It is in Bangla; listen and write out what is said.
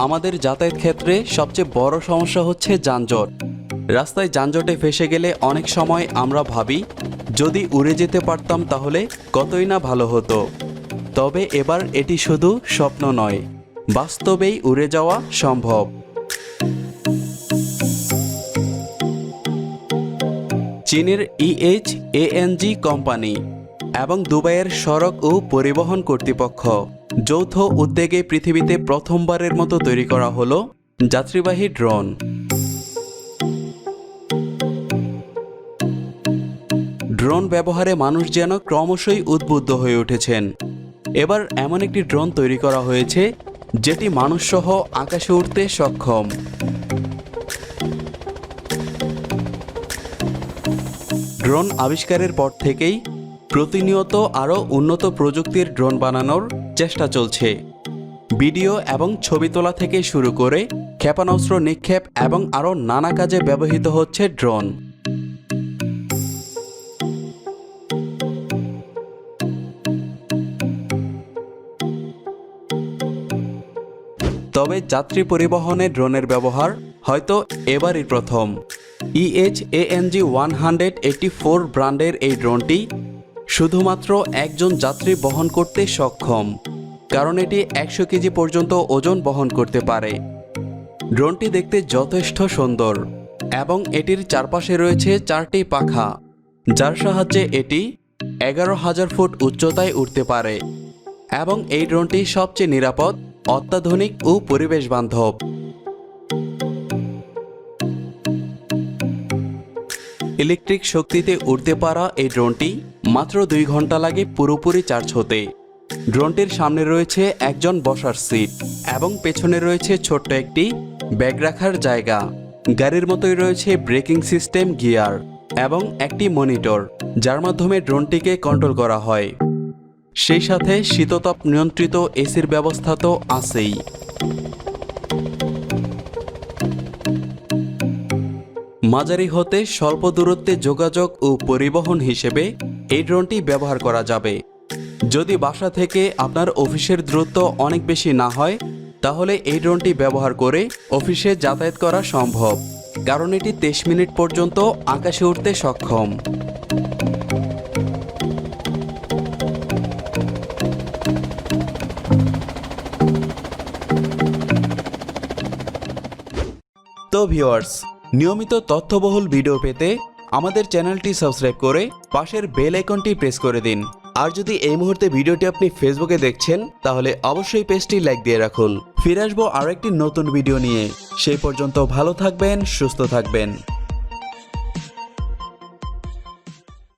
আমাদের যাতায়াত ক্ষেত্রে সবচেয়ে বড় সমস্যা হচ্ছে যানজট। রাস্তায় যানজটে ফেসে গেলে অনেক সময় আমরা ভাবি যদি উড়ে যেতে পারতাম তাহলে কতই না ভালো হতো। তবে এবার এটি শুধু স্বপ্ন নয়, বাস্তবেই উড়ে যাওয়া সম্ভব। চীনের INVANSON কোম্পানি এবং দুবাইয়ের সড়ক ও পরিবহন কর্তৃপক্ষ যৌথ উদ্যোগে পৃথিবীতে প্রথমবারের মতো তৈরি করা হলো যাত্রীবাহী ড্রোন। ড্রোন ব্যবহারে মানুষ যেন ক্রমশই উদ্বুদ্ধ হয়ে উঠেছেন। এবার এমন একটি ড্রোন তৈরি করা হয়েছে যেটি মানুষসহ আকাশে উঠতে সক্ষম। ড্রোন আবিষ্কারের পর থেকেই প্রতিনিয়ত আরও উন্নত প্রযুক্তির ড্রোন বানানোর চেষ্টা চলছে। ভিডিও এবং ছবি তোলা থেকে শুরু করে ক্ষেপণাস্ত্র নিক্ষেপ এবং আরও নানা কাজে ব্যবহৃত হচ্ছে ড্রোন। তবে যাত্রী পরিবহনে ড্রোনের ব্যবহার হয়তো এবারই প্রথম। EHANG-184 ব্র্যান্ডের এই ড্রোনটি শুধুমাত্র একজন যাত্রী বহন করতে সক্ষম, কারণ এটি 100 কেজি পর্যন্ত ওজন বহন করতে পারে। ড্রোনটি দেখতে যথেষ্ট সুন্দর এবং এটির চারপাশে রয়েছে 4টি পাখা, যার সাহায্যে এটি 11,000 ফুট উচ্চতায় উঠতে পারে এবং এই ড্রোনটি সবচেয়ে নিরাপদ, অত্যাধুনিক ও পরিবেশ বান্ধব। ইলেকট্রিক শক্তিতে উড়তে পারা এই ড্রোনটি মাত্র 2 ঘন্টা লাগে পুরোপুরি চার্জ হতে। ড্রোনটির সামনে রয়েছে একজন বসার সিট এবং পেছনে রয়েছে ছোট্ট একটি ব্যাগ রাখার জায়গা। গাড়ির মতোই রয়েছে ব্রেকিং সিস্টেম, গিয়ার এবং একটি মনিটর, যার মাধ্যমে ড্রোনটিকে কন্ট্রোল করা হয়। সেই সাথে শীততাপ নিয়ন্ত্রিত এসির ব্যবস্থা তো আছেই। মাঝারি হতে স্বল্প দূরত্বে যোগাযোগ ও পরিবহন হিসেবে এই ড্রোনটি ব্যবহার করা যাবে। যদি বাসা থেকে আপনার অফিসের দূরত্ব অনেক বেশি না হয়, তাহলে এই ড্রোনটি ব্যবহার করে অফিসে যাতায়াত করা সম্ভব, কারণ এটি 23 মিনিট পর্যন্ত আকাশে উঠতে সক্ষম। তো ভিউয়ার্স, নিয়মিত তথ্যবহুল ভিডিও পেতে আমাদের চ্যানেলটি সাবস্ক্রাইব করে পাশের বেল আইকনটি প্রেস করে দিন। আর যদি এই মুহূর্তে ভিডিওটি আপনি ফেসবুকে দেখছেন, তাহলে অবশ্যই পেজটি লাইক দিয়ে রাখুন। ফিরে আসবো আরো একটি নতুন ভিডিও নিয়ে। সেই পর্যন্ত ভালো থাকবেন, সুস্থ থাকবেন।